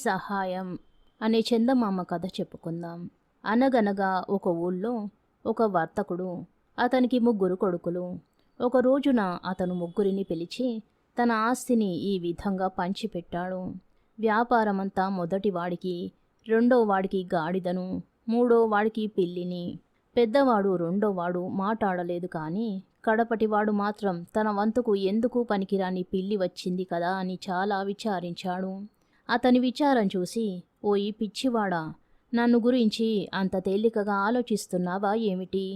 సహాయం అనే చందమామ కథ చెప్పుకుందాం. అనగనగా ఒక ఊళ్ళో ఒక వర్తకుడు, అతనికి 3 కొడుకులు. ఒక రోజున అతను ముగ్గురిని పిలిచి తన ఆస్తిని ఈ విధంగా పంచిపెట్టాడు. వ్యాపారమంతా మొదటివాడికి, రెండోవాడికి గాడిదను, మూడోవాడికి పిల్లిని. పెద్దవాడు రెండోవాడు మాటాడలేదు, కానీ కడపటివాడు మాత్రం తన వంతుకు ఎందుకు పనికిరాని పిల్లి వచ్చింది కదా అని చాలా విచారించాడు. అతని విచారం చూసి, ఓయి పిచ్చివాడా, నన్ను గురించి అంత తేలికగా ఆలోచిస్తున్నావా ఏమిటి?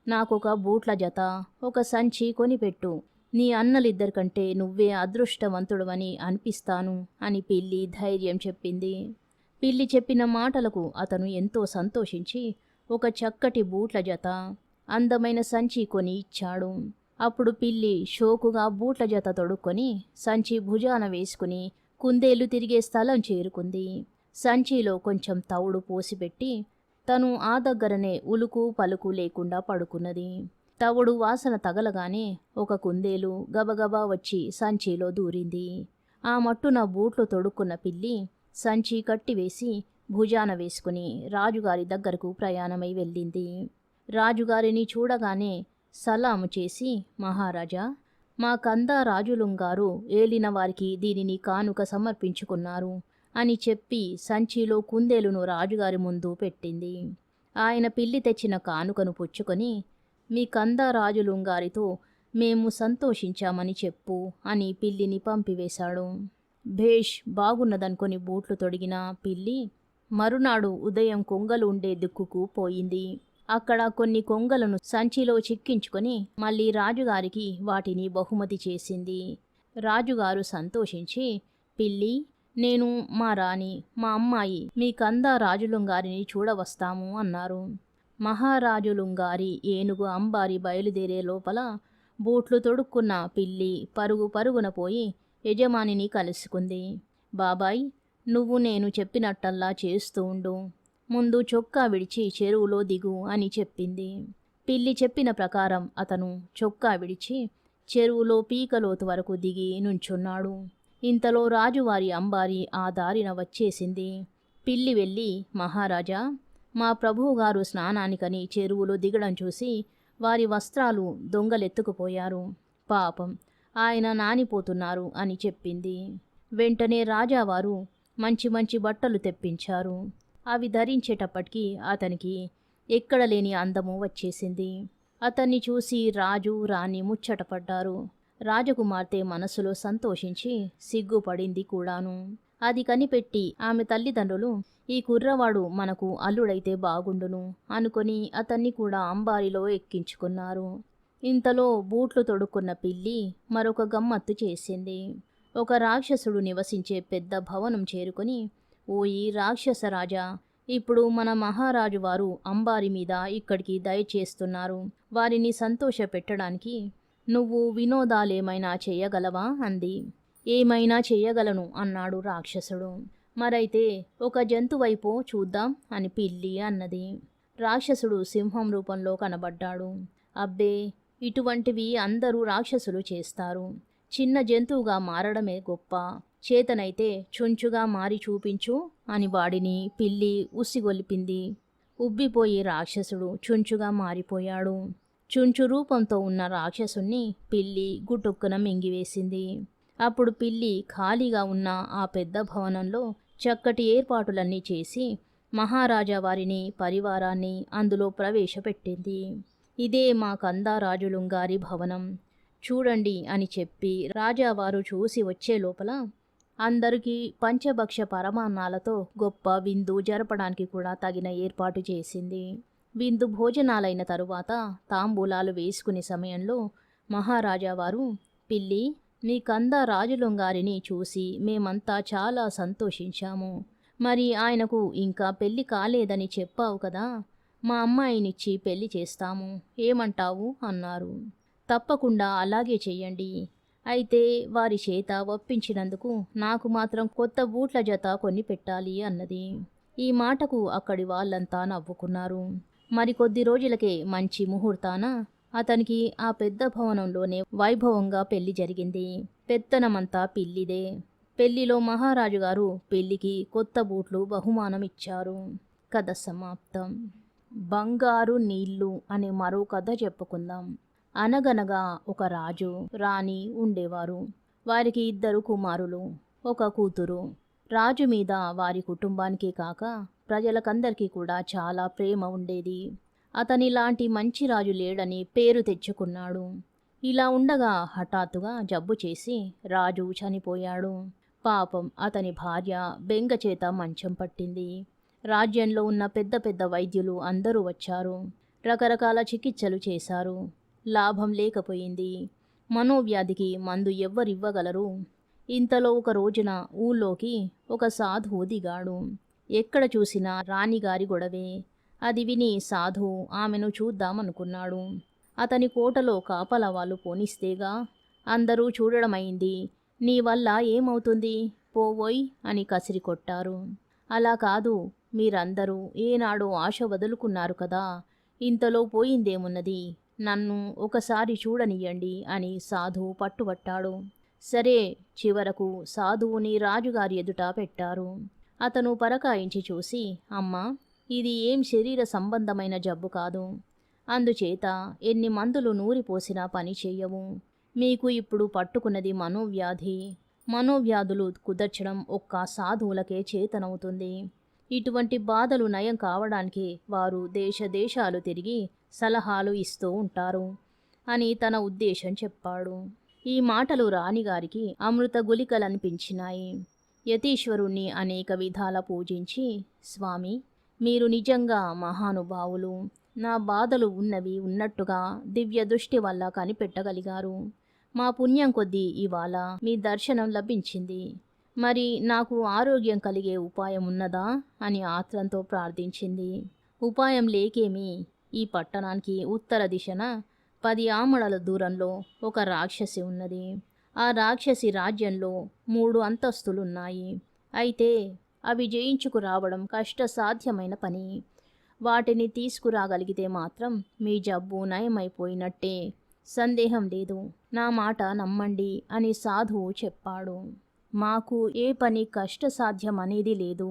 నాకొక బూట్ల జత, ఒక సంచి కొనిపెట్టు. నీ అన్నలిద్దరికంటే నువ్వే అదృష్టవంతుడవని అనిపిస్తాను అని పిల్లి ధైర్యం చెప్పింది. పిల్లి చెప్పిన మాటలకు అతను ఎంతో సంతోషించి ఒక చక్కటి బూట్ల జత, అందమైన సంచి కొని ఇచ్చాడు. అప్పుడు పిల్లి షోకుగా బూట్ల జత తొడుక్కొని సంచి భుజాన వేసుకుని కుందేలు తిరిగే స్థలం చేరుకుంది. సంచిలో కొంచెం తవుడు పోసిపెట్టి తను ఆ దగ్గరనే ఉలుకు పలుకు లేకుండా పడుకున్నది. తవుడు వాసన తగలగానే ఒక కుందేలు గబగబా వచ్చి సంచిలో దూరింది. ఆ మట్టున బూట్లు తొడుక్కున్న పిల్లి సంచి కట్టివేసి భుజాన వేసుకుని రాజుగారి దగ్గరకు ప్రయాణమై వెళ్ళింది. రాజుగారిని చూడగానే సలాము చేసి, మహారాజా, మా కందా రాజులుంగారు ఏలిన వారికి దీనిని కానుక సమర్పించుకున్నారు అని చెప్పి సంచిలో కుందేలును రాజుగారి ముందు పెట్టింది. ఆయన పిల్లి తెచ్చిన కానుకను పుచ్చుకొని, మీ కందా రాజులుంగారితో మేము సంతోషించామని చెప్పు అని పిల్లిని పంపివేశాడు. భేష్ బాగున్నదనుకొని బూట్లు తొడిగిన పిల్లి మరునాడు ఉదయం కొంగలు ఉండే దిక్కుకు పోయింది. అక్కడ కొన్ని కొంగలను సంచిలో చిక్కించుకొని మళ్ళీ రాజుగారికి వాటిని బహుమతి చేసింది. రాజుగారు సంతోషించి, పిల్లి, నేను, మా రాణి, మా అమ్మాయి మీ కందా రాజులుంగారిని చూడవస్తాము అన్నారు. మహారాజులుంగారి ఏనుగు అంబారి బయలుదేరే లోపల బూట్లు తొడుక్కున్న పిల్లి పరుగు పరుగున పోయి యజమానిని కలుసుకుంది. బాబాయ్, నువ్వు నేను చెప్పినట్టల్లా చేస్తూ ఉండు. ముందు చొక్కా విడిచి చెరువులో దిగు అని చెప్పింది. పిల్లి చెప్పిన ప్రకారం అతను చొక్కా విడిచి చెరువులో పీకలోతు వరకు దిగి నుంచున్నాడు. ఇంతలో రాజువారి అంబారి ఆ దారిన వచ్చేసింది. పిల్లి వెళ్ళి, మహారాజా, మా ప్రభువుగారు స్నానానికని చెరువులో దిగడం చూసి వారి వస్త్రాలు దొంగలెత్తుకుపోయారు. పాపం, ఆయన నానిపోతున్నారు అని చెప్పింది. వెంటనే రాజావారు మంచి మంచి బట్టలు తెప్పించారు. అవి ధరించేటప్పటికీ అతనికి ఎక్కడలేని అందము వచ్చేసింది. అతన్ని చూసి రాజు, రాణి ముచ్చటపడ్డారు. రాజకుమార్తె మనసులో సంతోషించి సిగ్గుపడింది కూడాను. అది కనిపెట్టి ఆమె తల్లిదండ్రులు, ఈ కుర్రవాడు మనకు అల్లుడైతే బాగుండును అనుకొని అతన్ని కూడా అంబారిలో ఎక్కించుకున్నారు. ఇంతలో బూట్లు తొడుక్కున్న పిల్లి మరొక గమ్మత్తు చేసింది. ఒక రాక్షసుడు నివసించే పెద్ద భవనం చేరుకొని, ఓయి రాక్షసరాజా, ఇప్పుడు మన మహారాజు వారు అంబారి మీద ఇక్కడికి దయచేస్తున్నారు. వారిని సంతోష పెట్టడానికి నువ్వు వినోదాలేమైనా చెయ్యగలవా అంది. ఏమైనా చెయ్యగలను అన్నాడు రాక్షసుడు. మరైతే ఒక జంతువైపో చూద్దాం అని పిల్లి అన్నది. రాక్షసుడు సింహం రూపంలో కనబడ్డాడు. అబ్బే, ఇటువంటివి అందరూ రాక్షసులు చేస్తారు. చిన్న జంతువుగా మారడమే గొప్ప. చేతనైతే చుంచుగా మారి చూపించు అని వాడిని పిల్లి ఉసిగొలిపింది. ఉబ్బిపోయి రాక్షసుడు చుంచుగా మారిపోయాడు. చుంచు రూపంతో ఉన్న రాక్షసుణ్ణి పిల్లి గుటుక్కున మింగివేసింది. అప్పుడు పిల్లి ఖాళీగా ఉన్న ఆ పెద్ద భవనంలో చక్కటి ఏర్పాటులన్నీ చేసి మహారాజా వారిని, పరివారాన్ని అందులో ప్రవేశపెట్టింది. ఇదే మా కందా రాజులుంగారి భవనం, చూడండి అని చెప్పి రాజావారు చూసి వచ్చే లోపల అందరికీ పంచభక్ష పరమాన్నాలతో గొప్ప విందు జరపడానికి కూడా తగిన ఏర్పాటు చేసింది. విందు భోజనాలైన తరువాత తాంబూలాలు వేసుకునే సమయంలో మహారాజావారు, పిల్లి, మీ కందా రాజులుంగారిని చూసి మేమంతా చాలా సంతోషించాము. మరి ఆయనకు ఇంకా పెళ్లి కాలేదని చెప్పావు కదా, మా అమ్మాయినిచ్చి పెళ్లి చేస్తాము, ఏమంటావు అన్నారు. తప్పకుండా అలాగే చెయ్యండి. అయితే వారి చేత ఒప్పించినందుకు నాకు మాత్రం కొత్త బూట్ల జత కొని పెట్టాలి అన్నది. ఈ మాటకు అక్కడి వాళ్ళంతా నవ్వుకున్నారు. మరికొద్ది రోజులకే మంచి ముహూర్తాన అతనికి ఆ పెద్ద భవనంలోనే వైభవంగా పెళ్లి జరిగింది. పెత్తనమంతా పిల్లిదే. పెళ్లిలో మహారాజు గారు పెళ్లికి కొత్త బూట్లు బహుమానం ఇచ్చారు. కథ సమాప్తం. బంగారు నీళ్లు అనే మరో కథ చెప్పుకుందాం. అనగనగా ఒక రాజు రాణి ఉండేవారు. వారికి 2 కుమారులు, ఒక కూతురు. రాజు మీద వారి కుటుంబానికే కాక ప్రజలకందరికీ కూడా చాలా ప్రేమ ఉండేది. అతనిలాంటి మంచి రాజు లేడని పేరు తెచ్చుకున్నాడు. ఇలా ఉండగా హఠాత్తుగా జబ్బు చేసి రాజు చనిపోయాడు. పాపం అతని భార్య బెంగచేత మంచం పట్టింది. రాజ్యంలో ఉన్న పెద్ద పెద్ద వైద్యులు అందరూ వచ్చారు. రకరకాల చికిత్సలు చేశారు. లాభం లేకపోయింది. మనోవ్యాధికి మందు ఎవ్వరివ్వగలరు? ఇంతలో ఒక రోజున ఊళ్ళోకి ఒక సాధువు దిగాడు. ఎక్కడ చూసినా రాణిగారి గొడవే. అది విని సాధువు ఆమెను చూద్దామనుకున్నాడు. అతని కోటలో కాపలా వాళ్ళు పోనిస్తేగా. అందరూ చూడడమైంది. నీ వల్ల ఏమవుతుంది, పోవోయ్ అని కసిరి కొట్టారు. అలా కాదు, మీరందరూ ఏనాడో ఆశ వదులుకున్నారు కదా, ఇంతలో పోయిందేమున్నది, నన్ను ఒకసారి చూడనియ్యండి అని సాధువు పట్టుబట్టాడు. సరే, చివరకు సాధువుని రాజుగారి ఎదుట పెట్టారు. అతను పరకాయించి చూసి, అమ్మా, ఇది ఏం శరీర సంబంధమైన జబ్బు కాదు. అందుచేత ఎన్ని మందులు నూరిపోసినా పని చెయ్యవు. మీకు ఇప్పుడు పట్టుకున్నది మనోవ్యాధి. మనోవ్యాధులు కుదర్చడం ఒక్క సాధువులకే చేతనవుతుంది. ఇటువంటి బాధలు నయం కావడానికి వారు దేశాలు తిరిగి సలహాలు ఇస్తూ ఉంటారు అని తన ఉద్దేశం చెప్పాడు. ఈ మాటలు రాణిగారికి అమృత గుళికలనిపించినాయి. యతీశ్వరుణ్ణి అనేక విధాల పూజించి, స్వామి, మీరు నిజంగా మహానుభావులు. నా బాధలు ఉన్నవి ఉన్నట్టుగా దివ్య దృష్టి వల్ల కనిపెట్టగలిగారు. మా పుణ్యం కొద్దీ ఇవాళ మీ దర్శనం లభించింది. మరి నాకు ఆరోగ్యం కలిగే ఉపాయం ఉన్నదా అని ఆత్రంతో ప్రార్థించింది. ఉపాయం లేకేమీ. ఈ పట్టణానికి ఉత్తర దిశన 10 ఆమడల దూరంలో ఒక రాక్షసి ఉన్నది. ఆ రాక్షసి రాజ్యంలో 3 అంతస్తులున్నాయి. అయితే అవి జయించుకురావడం కష్టసాధ్యమైన పని. వాటిని తీసుకురాగలిగితే మాత్రం మీ జబ్బు నయమైపోయినట్టే. సందేహం లేదు, నా మాట నమ్మండి అని సాధువు చెప్పాడు. మాకు ఏ పని కష్టసాధ్యమనేది లేదు.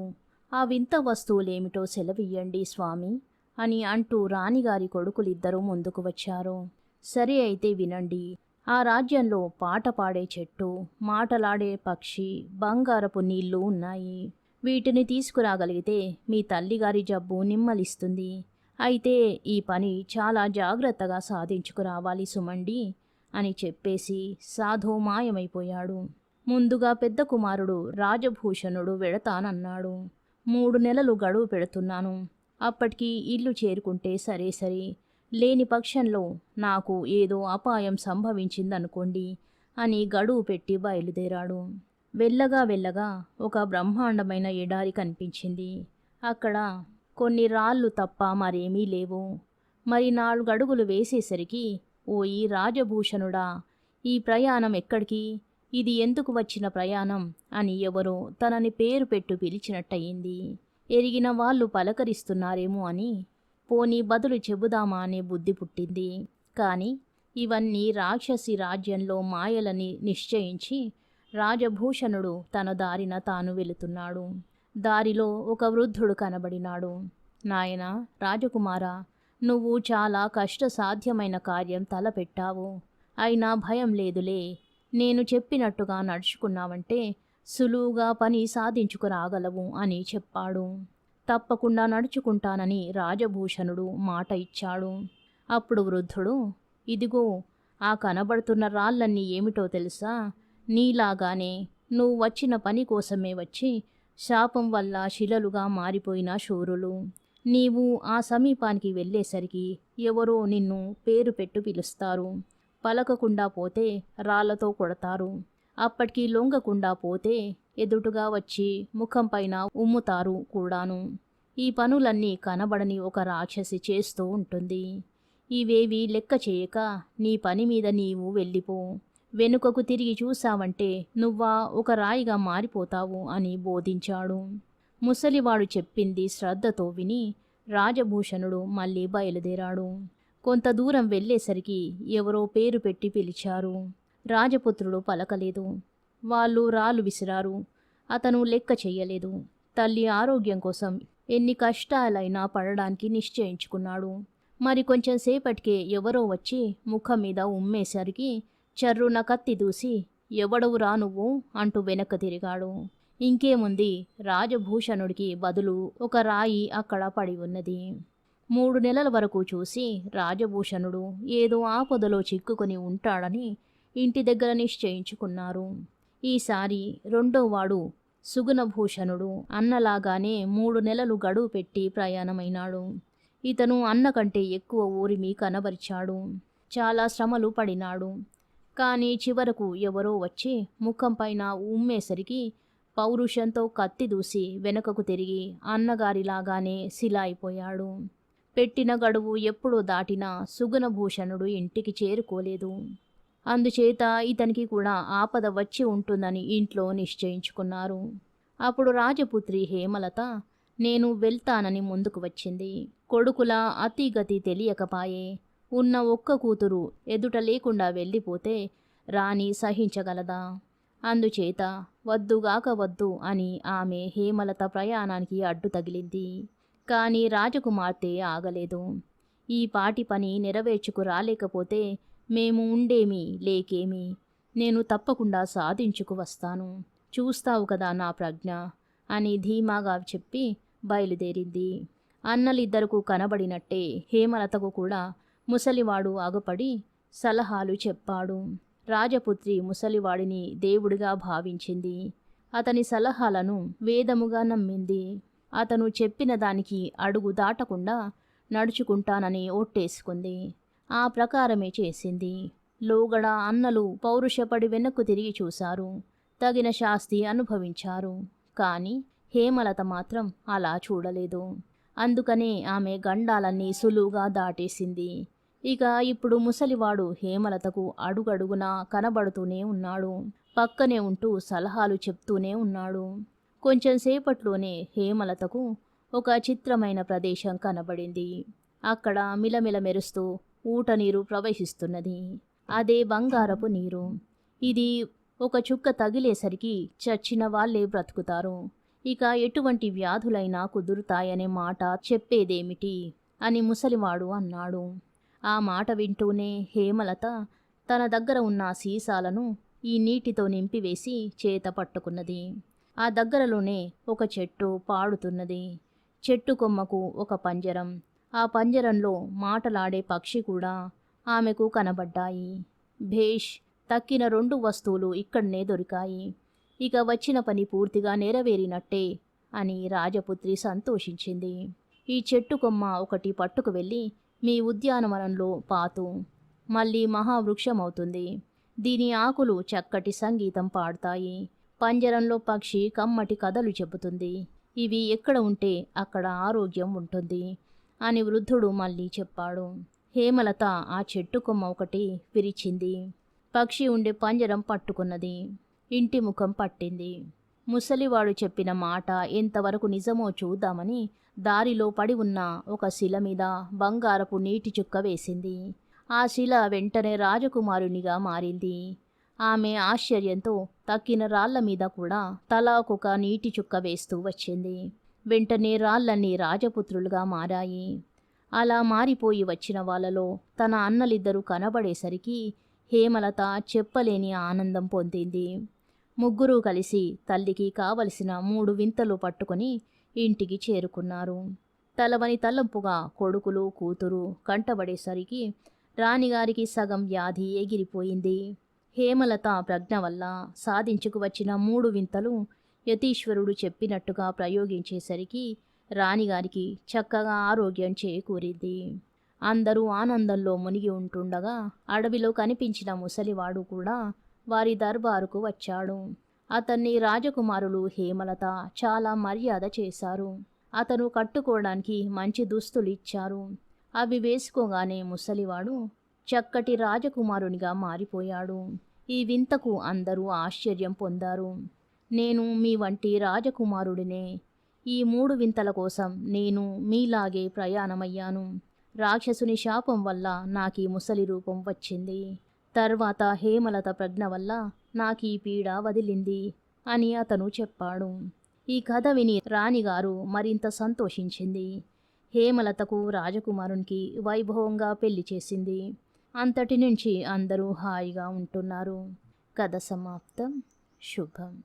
ఆ వింత వస్తువులేమిటో సెలవియ్యండి స్వామి అని అంటూ రాణిగారి కొడుకులిద్దరూ ముందుకు వచ్చారు. సరే అయితే వినండి. ఆ రాజ్యంలో పాట పాడే చెట్టు, మాటలాడే పక్షి, బంగారపు నీళ్లు ఉన్నాయి. వీటిని తీసుకురాగలిగితే మీ తల్లిగారి జబ్బు నిమ్మలిస్తుంది. అయితే ఈ పని చాలా జాగ్రత్తగా సాధించుకురావాలి సుమండి అని చెప్పేసి సాధు మాయమైపోయాడు. ముందుగా పెద్ద కుమారుడు రాజభూషణుడు వెడతానన్నాడు. 3 నెలలు గడువు పెడుతున్నాను. అప్పటికి ఇల్లు చేరుకుంటే సరే, లేని పక్షంలో నాకు ఏదో అపాయం సంభవించిందనుకోండి అని గడువు పెట్టి బయలుదేరాడు. వెళ్ళగా ఒక బ్రహ్మాండమైన ఎడారి కనిపించింది. అక్కడ కొన్ని రాళ్ళు తప్ప మరేమీ లేవు. మరి 4 అడుగులు వేసేసరికి, ఓయి రాజభూషణుడా, ఈ ప్రయాణం ఎక్కడికి, ఇది ఎందుకు వచ్చిన ప్రయాణం అని ఎవరో తనని పేరు పెట్టు పిలిచినట్టయింది. ఎరిగిన వాళ్ళు పలకరిస్తున్నారేమో అని పోనీ బదులు చెబుదామా అనే బుద్ధి పుట్టింది. కాని ఇవన్నీ రాక్షసి రాజ్యంలో మాయలని నిశ్చయించి రాజభూషణుడు తన దారిన తాను వెళుతున్నాడు. దారిలో ఒక వృద్ధుడు కనబడినాడు. నాయనా రాజకుమారా, నువ్వు చాలా కష్టసాధ్యమైన కార్యం తలపెట్టావు. అయినా భయం లేదులే. నేను చెప్పినట్టుగా నడుచుకున్నావంటే సులువుగా పని సాధించుకురాగలవు అని చెప్పాడు. తప్పకుండా నడుచుకుంటానని రాజభూషణుడు మాట ఇచ్చాడు. అప్పుడు వృద్ధుడు, ఇదిగో ఆ కనబడుతున్న రాళ్ళన్నీ ఏమిటో తెలుసా? నీలాగానే నువ్వు వచ్చిన పని కోసమే వచ్చి శాపం వల్ల శిలలుగా మారిపోయిన శూరులు. నీవు ఆ సమీపానికి వెళ్ళేసరికి ఎవరో నిన్ను పేరు పెట్టు పిలుస్తారు. పలకకుండా పోతే రాళ్లతో కొడతారు. అప్పటికి లొంగకుండా పోతే ఎదుటుగా వచ్చి ముఖంపైన ఉమ్ముతారు కూడాను. ఈ పనులన్నీ కనబడని ఒక రాక్షసి చేస్తూ ఉంటుంది. ఇవేవి లెక్క చేయక నీ పని మీద నీవు వెళ్ళిపో. వెనుకకు తిరిగి చూశావంటే నువ్వా ఒక రాయిగా మారిపోతావు అని బోధించాడు. ముసలివాడు చెప్పింది శ్రద్ధతో విని రాజభూషణుడు మళ్ళీ బయలుదేరాడు. కొంత దూరం వెళ్ళేసరికి ఎవరో పేరు పెట్టి పిలిచారు. రాజపుత్రుడు పలకలేదు. వాళ్ళు రాళ్ళు విసిరారు. అతను లెక్క చెయ్యలేదు. తల్లి ఆరోగ్యం కోసం ఎన్ని కష్టాలైనా పడడానికి నిశ్చయించుకున్నాడు. మరి కొంచెం సేపటికే ఎవరో వచ్చి ముఖం మీద ఉమ్మేసరికి చర్రున కత్తి దూసి ఎవడవురా నువ్వు అంటూ వెనక్కి తిరిగాడు. ఇంకేముంది, రాజభూషణుడికి బదులు ఒక రాయి అక్కడ పడి ఉన్నది. 3 నెలల వరకు చూసి రాజభూషణుడు ఏదో ఆపదలో చిక్కుకొని ఉంటాడని ఇంటి దగ్గర నిశ్చయించుకున్నారు. ఈసారి రెండోవాడు సుగుణభూషణుడు అన్నలాగానే 3 నెలలు గడువు పెట్టి ప్రయాణమైనాడు. ఇతను అన్న కంటే ఎక్కువ ఊరిమి కనబరిచాడు. చాలా శ్రమలు పడినాడు. కానీ చివరకు ఎవరో వచ్చి ముఖం పైన ఉమ్మేసరికి పౌరుషంతో కత్తి దూసి వెనుకకు తిరిగి అన్నగారిలాగానే శిల అయిపోయాడు. పెట్టిన గడువు ఎప్పుడో దాటినా సుగుణభూషణుడు ఇంటికి చేరుకోలేదు. అందుచేత ఇతనికి కూడా ఆపద వచ్చి ఉంటుందని ఇంట్లో నిశ్చయించుకున్నారు. అప్పుడు రాజపుత్రి హేమలత నేను వెళ్తానని ముందుకు వచ్చింది. కొడుకుల అతిగతి తెలియకపాయే. ఉన్న ఒక్క కూతురు ఎదుట లేకుండా వెళ్ళిపోతే రాణి సహించగలదా? అందుచేత వద్దుగాక వద్దు అని ఆమె హేమలత ప్రయాణానికి అడ్డు తగిలింది. కానీ రాజకుమార్తె ఆగలేదు. ఈ పాటి పని నెరవేర్చుకు రాలేకపోతే మేము ఉండేమి లేకేమి, నేను తప్పకుండా సాధించుకు వస్తాను, చూస్తావు కదా నా ప్రజ్ఞ అని ధీమాగా చెప్పి బయలుదేరింది. అన్నలిద్దరకు కనబడినట్టే హేమలతకు కూడా ముసలివాడు ఆగుపడి సలహాలు చెప్పాడు. రాజపుత్రి ముసలివాడిని దేవుడిగా భావించింది. అతని సలహాలను వేదముగా నమ్మింది. అతను చెప్పిన దానికి అడుగు దాటకుండా నడుచుకుంటానని ఒట్టేసుకుంది. ఆ ప్రకారమే చేసింది. లోగడ అన్నలు పౌరుషపడి వెనక్కు తిరిగి చూశారు. తగిన శాస్తి అనుభవించారు. కానీ హేమలత మాత్రం అలా చూడలేదు. అందుకనే ఆమె గండాలన్నీ సులువుగా దాటేసింది. ఇక ఇప్పుడు ముసలివాడు హేమలతకు అడుగడుగునా కనబడుతూనే ఉన్నాడు. పక్కనే ఉంటూ సలహాలు చెప్తూనే ఉన్నాడు. కొంచెం సేపట్లోనే హేమలతకు ఒక చిత్రమైన ప్రదేశం కనబడింది. అక్కడ మిలమిల మెరుస్తూ ఊట నీరు ప్రవహిస్తున్నది. అదే బంగారపు నీరు. ఇది ఒక చుక్క తగిలేసరికి చచ్చిన వాళ్ళే బ్రతుకుతారు. ఇక ఎటువంటి వ్యాధులైనా కుదురుతాయనే మాట చెప్పేదేమిటి అని ముసలివాడు అన్నాడు. ఆ మాట వింటూనే హేమలత తన దగ్గర ఉన్న సీసాలను ఈ నీటితో నింపివేసి చేత పట్టుకున్నది. ఆ దగ్గరలోనే ఒక చెట్టు పాడుతున్నది. చెట్టు కొమ్మకు ఒక పంజరం. ఆ పంజరంలో మాటలాడే పక్షి కూడా ఆమెకు కనబడ్డాయి. భేష్, తక్కిన 2 వస్తువులు ఇక్కడనే దొరికాయి. ఇక వచ్చిన పని పూర్తిగా నెరవేరినట్టే అని రాజపుత్రి సంతోషించింది. ఈ చెట్టు కొమ్మ ఒకటి పట్టుకు వెళ్ళి మీ ఉద్యానవనంలో పాతు. మళ్ళీ మహావృక్షమవుతుంది. దీని ఆకులు చక్కటి సంగీతం పాడతాయి. పంజరంలో పక్షి కమ్మటి కథలు చెబుతుంది. ఇవి ఎక్కడ ఉంటే అక్కడ ఆరోగ్యం ఉంటుంది అని వృద్ధుడు మళ్ళీ చెప్పాడు. హేమలత ఆ చెట్టు కొమ్మ ఒకటి విరిచింది. పక్షి ఉండే పంజరం పట్టుకున్నది. ఇంటి ముఖం పట్టింది. ముసలివాడు చెప్పిన మాట ఎంతవరకు నిజమో చూద్దామని దారిలో పడి ఉన్న ఒక శిల మీద బంగారపు నీటి చుక్క వేసింది. ఆ శిల వెంటనే రాజకుమారునిగా మారింది. ఆమె ఆశ్చర్యంతో తక్కిన రాళ్ల మీద కూడా తలా ఒక్కొక్క నీటి చుక్క వేస్తూ వచ్చింది. వెంటనే రాళ్ళన్నీ రాజపుత్రులుగా మారాయి. అలా మారిపోయి వచ్చిన వాళ్ళలో తన అన్నలిద్దరూ కనబడేసరికి హేమలత చెప్పలేని ఆనందం పొందింది. ముగ్గురూ కలిసి తల్లికి కావలసిన 3 వింతలు పట్టుకొని ఇంటికి చేరుకున్నారు. తలవని తలంపుగా కొడుకులు కూతురు కంటబడేసరికి రాణిగారికి సగం వ్యాధి ఎగిరిపోయింది. హేమలత ప్రజ్ఞ వల్ల సాధించుకు వచ్చిన 3 వింతలు యతీశ్వరుడు చెప్పినట్టుగా ప్రయోగించేసరికి రాణిగారికి చక్కగా ఆరోగ్యం చేకూరింది. అందరూ ఆనందంలో మునిగి ఉంటుండగా అడవిలో కనిపించిన ముసలివాడు కూడా వారి దర్బారుకు వచ్చాడు. అతన్ని రాజకుమారులు హేమలత చాలా మర్యాద చేశారు. అతను కట్టుకోవడానికి మంచి దుస్తులు ఇచ్చారు. అవి వేసుకోగానే ముసలివాడు చక్కటి రాజకుమారునిగా మారిపోయాడు. ఈ వింతకు అందరూ ఆశ్చర్యం పొందారు. నేను మీ వంటి రాజకుమారుడినే. ఈ 3 వింతల కోసం నేను మీలాగే ప్రయాణమయ్యాను. రాక్షసుని శాపం వల్ల నాకీ ముసలి రూపం వచ్చింది. తర్వాత హేమలత ప్రజ్ఞ వల్ల నాకీ పీడ వదిలింది అని అతను చెప్పాడు. ఈ కథ విని రాణిగారు మరింత సంతోషించింది. హేమలతకు రాజకుమారునికి వైభవంగా పెళ్లి చేసింది. అంతటి నుంచి అందరూ హాయిగా ఉంటున్నారు. కథ సమాప్తం. శుభం.